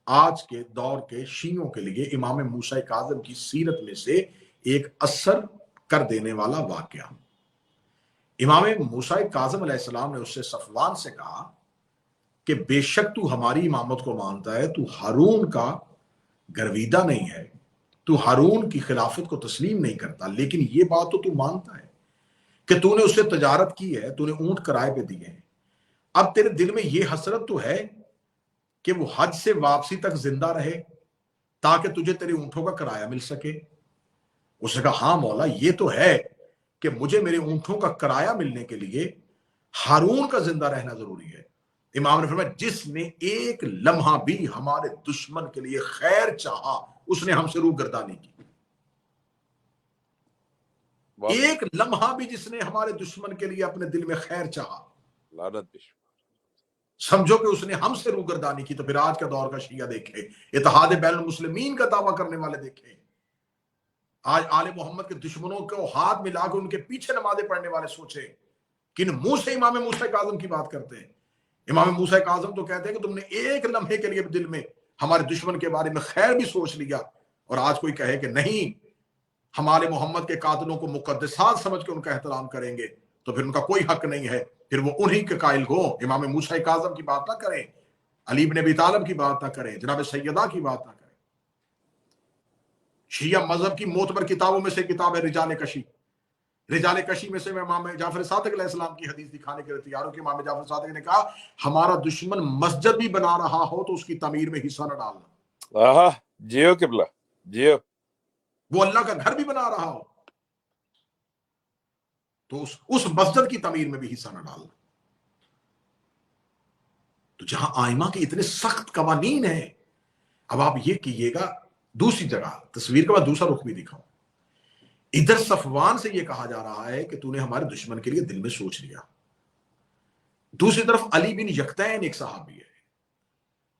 آج کے دور کے شیعوں کے لیے امام موسیٰ کاظم کی سیرت میں سے ایک اثر کر دینے والا واقعہ. امام موسیٰ کاظم علیہ السلام نے اس سے صفوان سے کہا کہ بے شک تو ہماری امامت کو مانتا ہے، تو ہارون کا گرویدہ نہیں ہے، تو ہارون کی خلافت کو تسلیم نہیں کرتا، لیکن یہ بات تو مانتا ہے کہ تو نے اس سے تجارت کی ہے، تو نے اونٹ کرائے پہ دیے ہیں. اب تیرے دل میں یہ حسرت تو ہے کہ وہ حج سے واپسی تک زندہ رہے تاکہ تجھے تیرے اونٹوں کا کرایہ مل سکے. اس نے کہا ہاں مولا یہ تو ہے کہ مجھے میرے اونٹوں کا کرایہ ملنے کے لیے ہارون کا زندہ رہنا ضروری ہے. امام نے فرمایا جس نے ایک لمحہ بھی ہمارے دشمن کے لیے خیر چاہا اس نے ہم سے روگردانی کی. ایک لمحہ بھی جس نے ہمارے دشمن کے لیے اپنے دل میں خیر چاہا، لعنت بشم، سمجھو کہ اس نے ہم سے روگردانی کی. تو پھر آج کا دور کا شیعہ دیکھے، اتحاد بین المسلمین کا دعویٰ کرنے والے دیکھیں، آج آل محمد کے دشمنوں کو ہاتھ ملا کے ان کے پیچھے نمازیں پڑھنے والے سوچے کن منہ سے امام موسیٰ کاظم کی بات کرتے ہیں. امام موسیٰ کاظم تو کہتے ہیں کہ تم نے ایک لمحے کے لیے دل میں ہمارے دشمن کے بارے میں خیر بھی سوچ لیا، اور آج کوئی کہے کہ نہیں ہم آل محمد کے قاتلوں کو مقدسات سمجھ کے ان کا احترام کریں گے، تو پھر ان کا کوئی حق نہیں ہے، پھر وہ انہی کے قائل ہو. امام موسیٰ کاظم کی بات نہ کریں، علی بن ابی طالب کی بات نہ کریں، جناب سیدہ کی بات نہ کریں. شیعہ مذہب کی معتبر کتابوں میں سے کتاب ہے رجال کشی. رجال کشی میں سے میں امام جعفر صادق علیہ السلام کی حدیث دکھانے کے لیے تیار ہوں کہ امام جعفر صادق نے کہا ہمارا دشمن مسجد بھی بنا رہا ہو تو اس کی تعمیر میں حصہ نہ ڈالنا. جیو قبلہ جیو. وہ اللہ کا گھر بھی بنا رہا ہو تو اس مسجد کی تعمیر میں بھی حصہ نہ ڈالنا. تو جہاں آئمہ کے اتنے سخت قوانین ہیں، اب آپ یہ کیجئے گا دوسری جگہ تصویر کا میں دوسرا رخ بھی دکھاؤں. ادھر صفوان سے یہ کہا جا رہا ہے کہ تو نے ہمارے دشمن کے لیے دل میں سوچ لیا. دوسری طرف علی بن یقطین ایک صحابی ہے،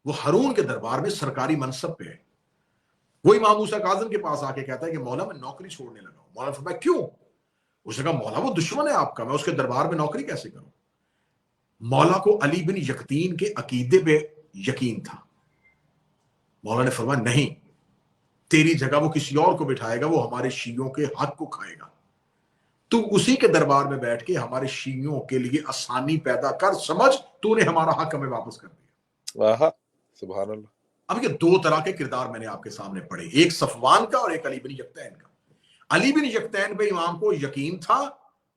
وہ ہارون کے دربار میں سرکاری منصب پہ ہے. وہ امام موسیٰ کاظم کے پاس آ کے کہتا ہے کہ مولا میں نوکری چھوڑنے لگا ہوں. مولا نے فرمایا کیوں؟ اس نے کہا مولا وہ دشمن ہے آپ کا، میں اس کے دربار میں نوکری کیسے کروں؟ مولا کو علی بن یقطین کے عقیدے پہ یقین تھا. مولا نے فرمایا نہیں، تیری جگہ وہ کسی اور کو بٹھائے گا، وہ ہمارے شیعوں کے حق کو کھائے گا. تو اسی کے دربار میں بیٹھ کے ہمارے شیعوں کے لیے آسانی پیدا کر، سمجھ تو نے ہمارا حق ہمیں واپس کر دیا. سبحان اللہ. اب یہ دو طرح کے کردار میں نے آپ کے سامنے پڑھے، ایک صفوان کا اور ایک علی بن یقطین کا. علی بن یقطین پہ امام کو یقین تھا،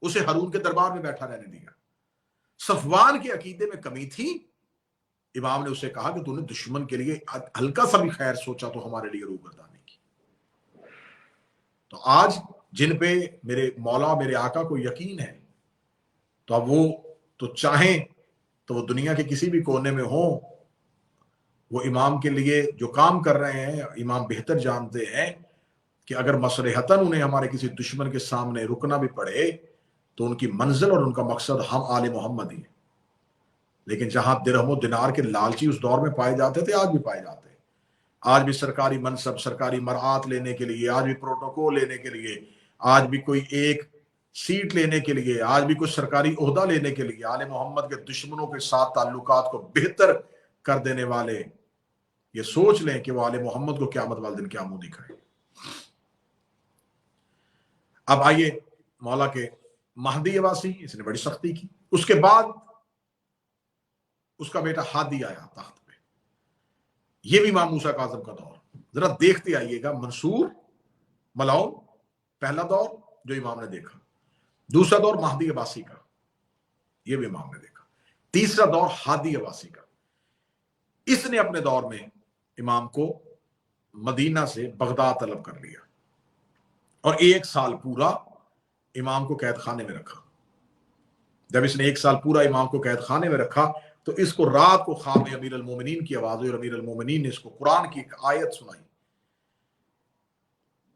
اسے ہارون کے دربار میں بیٹھا رہنے دیا. صفوان کے عقیدے میں کمی تھی، امام نے اسے کہا کہ تو نے دشمن کے لیے ہلکا سا بھی خیر سوچا تو ہمارے لیے روگردانی کی. تو آج جن پہ میرے مولا میرے آقا کو یقین ہے تو اب وہ تو چاہیں تو وہ دنیا کے کسی بھی کونے میں ہوں، وہ امام کے لیے جو کام کر رہے ہیں امام بہتر جانتے ہیں کہ اگر مصلحتاً انہیں ہمارے کسی دشمن کے سامنے رکنا بھی پڑے تو ان کی منزل اور ان کا مقصد ہم آل محمد ہی ہیں۔ لیکن جہاں درہم و دینار کے لالچی اس دور میں پائے جاتے تھے، آج بھی پائے جاتے ہیں، آج بھی سرکاری منصب، سرکاری مرعات لینے کے لیے، آج بھی پروٹوکول لینے کے لیے، آج بھی کوئی ایک سیٹ لینے کے لیے، آج بھی کوئی سرکاری عہدہ لینے کے لیے آل محمد کے دشمنوں کے ساتھ تعلقات کو بہتر کر دینے والے یہ سوچ لیں کہ وہ آل محمد کو قیامت والے دن کیا منہ دکھائے۔ اب آئیے مولا کے مہدی عباسی، اس نے بڑی سختی کی۔ اس کے بعد اس کا بیٹا ہادی آیا تخت پہ، یہ بھی امام موسیٰ کاظم کا دور۔ ذرا دیکھتے آئیے گا، منصور، ملعون، پہلا دور جو امام نے دیکھا، دوسرا دور مہدی عباسی کا، یہ بھی امام نے دیکھا، تیسرا دور ہادی عباسی کا۔ اس نے اپنے دور میں امام کو مدینہ سے بغداد طلب کر لیا اور 1 سال پورا امام کو قید خانے میں رکھا۔ جب اس نے 1 سال پورا امام کو قید خانے میں رکھا تو اس کو رات کو خواب میں امیر المومنین کی آواز ہوئی اور امیر المومنین نے اس کو قرآن کی ایک آیت سنائی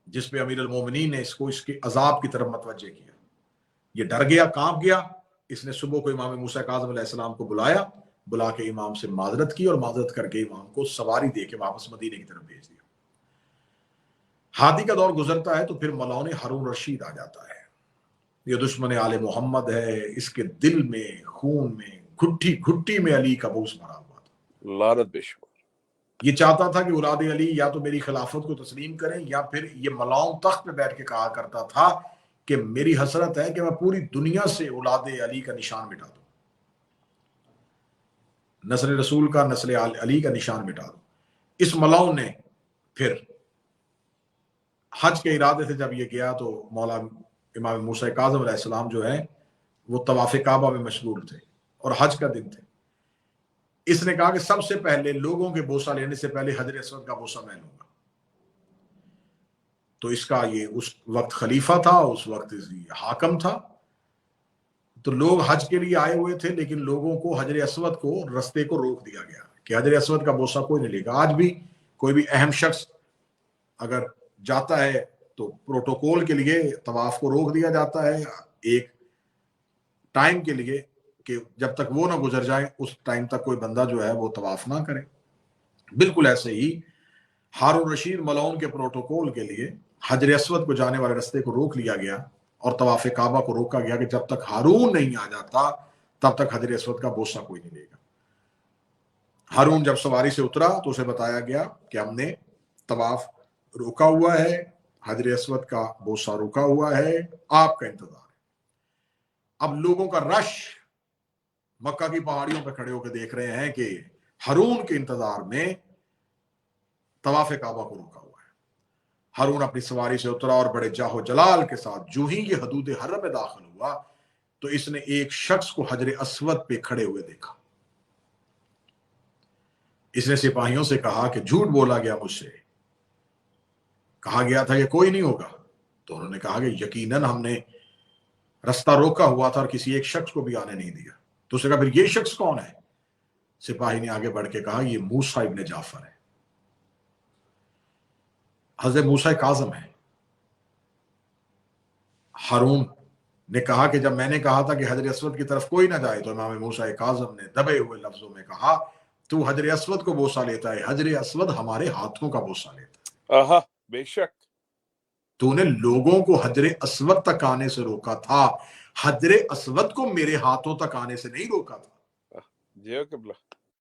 جس پہ امیر المومنین نے اس کے عذاب کی طرف متوجہ کیا۔ یہ ڈر گیا، کانپ گیا۔ اس نے صبح کو امام موسیٰ کاظم علیہ السلام کو بلا کے امام سے معذرت کی اور معذرت کر کے امام کو سواری دے کے واپس مدینے کی طرف بھیج دیا۔ ہادی کا دور گزرتا ہے تو پھر ملعون ہارون رشید آ جاتا ہے۔ یہ دشمن آل محمد ہے، اس کے دل میں، خون میں، گھٹی گھٹی میں علی کا بوس بھرا ہوا تھا، لعنت بے شمار۔ یہ چاہتا تھا کہ اولاد علی یا تو میری خلافت کو تسلیم کریں، یا پھر یہ ملعون تخت پہ بیٹھ کے کہا کرتا تھا کہ میری حسرت ہے کہ میں پوری دنیا سے اولاد علی کا نشان مٹا دوں، نسل رسول کا، نسل علی کا نشان مٹا دوں۔ اس ملعون نے پھر حج کے ارادے سے جب یہ گیا تو مولا امام موسیٰ کاظم علیہ السلام جو ہے وہ طواف کعبہ میں مشغول تھے اور حج کا دن تھے۔ اس نے کہا کہ سب سے پہلے لوگوں کے بوسہ لینے سے پہلے حجر اسود کا بوسہ میں لوں گا۔ تو اس کا یہ اس وقت خلیفہ تھا، اس وقت حاکم تھا، تو لوگ حج کے لیے آئے ہوئے تھے لیکن لوگوں کو حجر اسود کو رستے کو روک دیا گیا کہ حجر اسود کا بوسہ کوئی نہیں لے گا۔ آج بھی کوئی بھی اہم شخص اگر جاتا ہے تو پروٹوکول کے لیے طواف کو روک دیا جاتا ہے ایک ٹائم کے لیے کہ جب تک وہ نہ گزر جائے اس ٹائم تک کوئی بندہ جو ہے وہ طواف نہ کرے۔ بالکل ایسے ہی ہارون رشید ملعون کے پروٹوکول کے لیے حجر اسود کو جانے والے رستے کو روک لیا گیا اور طواف کعبہ کو روکا گیا کہ جب تک ہارون نہیں آ جاتا تب تک حجر اسود کا بوسہ کوئی نہیں لے گا۔ ہارون جب سواری سے اترا تو اسے بتایا گیا کہ ہم نے طواف روکا ہوا ہے، حجر اسود کا بوسہ روکا ہوا ہے، آپ کا انتظار ہے۔ اب لوگوں کا رش مکہ کی پہاڑیوں پہ کھڑے ہو کے دیکھ رہے ہیں کہ ہارون کے انتظار میں طواف کعبہ کو روکا ہوا ہے۔ ہارون اپنی سواری سے اترا اور بڑے جاہ و جلال کے ساتھ جو ہی یہ حدود حرم میں داخل ہوا تو اس نے ایک شخص کو حجر اسود پہ کھڑے ہوئے دیکھا۔ اس نے سپاہیوں سے کہا کہ جھوٹ بولا گیا مجھ سے، کہا گیا تھا کہ کوئی نہیں ہوگا، تو انہوں نے کہا کہ یقیناً ہم نے رستہ روکا ہوا تھا اور کسی ایک شخص کو بھی آنے نہیں دیا۔ تو اس نے کہا پھر یہ شخص کون ہے؟ سپاہی نے آگے بڑھ کے کہا یہ موسیٰ ابن جعفر ہے، حضرت موسیٰ کاظم ہے۔ ہارون نے کہا کہ جب میں نے کہا تھا کہ حجر اسود کی طرف کوئی نہ جائے تو امام موسیٰ کاظم نے دبے ہوئے لفظوں میں کہا تو حجر اسود کو بوسہ لیتا ہے، حجر اسود ہمارے ہاتھوں کا بوسہ لیتا ہے۔ آہا، بے شک تو نے لوگوں کو حجر اسود تک آنے سے روکا تھا، حجر اسود کو میرے ہاتھوں تک آنے سے نہیں روکا تھا۔ جی قبلہ،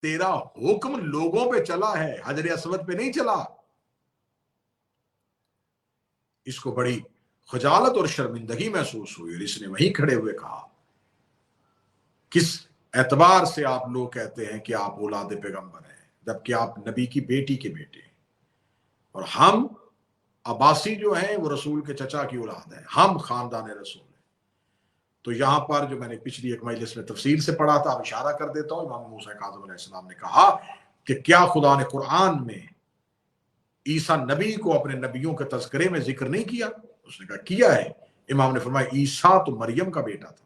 تیرا حکم لوگوں پہ چلا ہے، حجر اسود پہ نہیں چلا۔ اس کو بڑی خجالت اور شرمندگی محسوس ہوئی اور اس نے وہیں کھڑے ہوئے کہا کس اعتبار سے آپ لوگ کہتے ہیں کہ آپ اولاد پیغمبر ہیں جبکہ آپ نبی کی بیٹی کے بیٹے ہیں، اور ہم عباسی جو ہیں وہ رسول کے چچا کی اولاد ہیں، ہم خاندان رسول ہیں۔ تو یہاں پر جو میں نے پچھلی ایک مجلس میں تفصیل سے پڑھا تھا، اب اشارہ کر دیتا ہوں، امام موسیٰ کاظم علیہ السلام نے کہا کہ کیا خدا نے قرآن میں عیسیٰ نبی کو اپنے نبیوں کے تذکرے میں ذکر نہیں کیا؟ اس نے کہا کیا ہے۔ امام نے فرمایا عیسیٰ تو مریم کا بیٹا تھا۔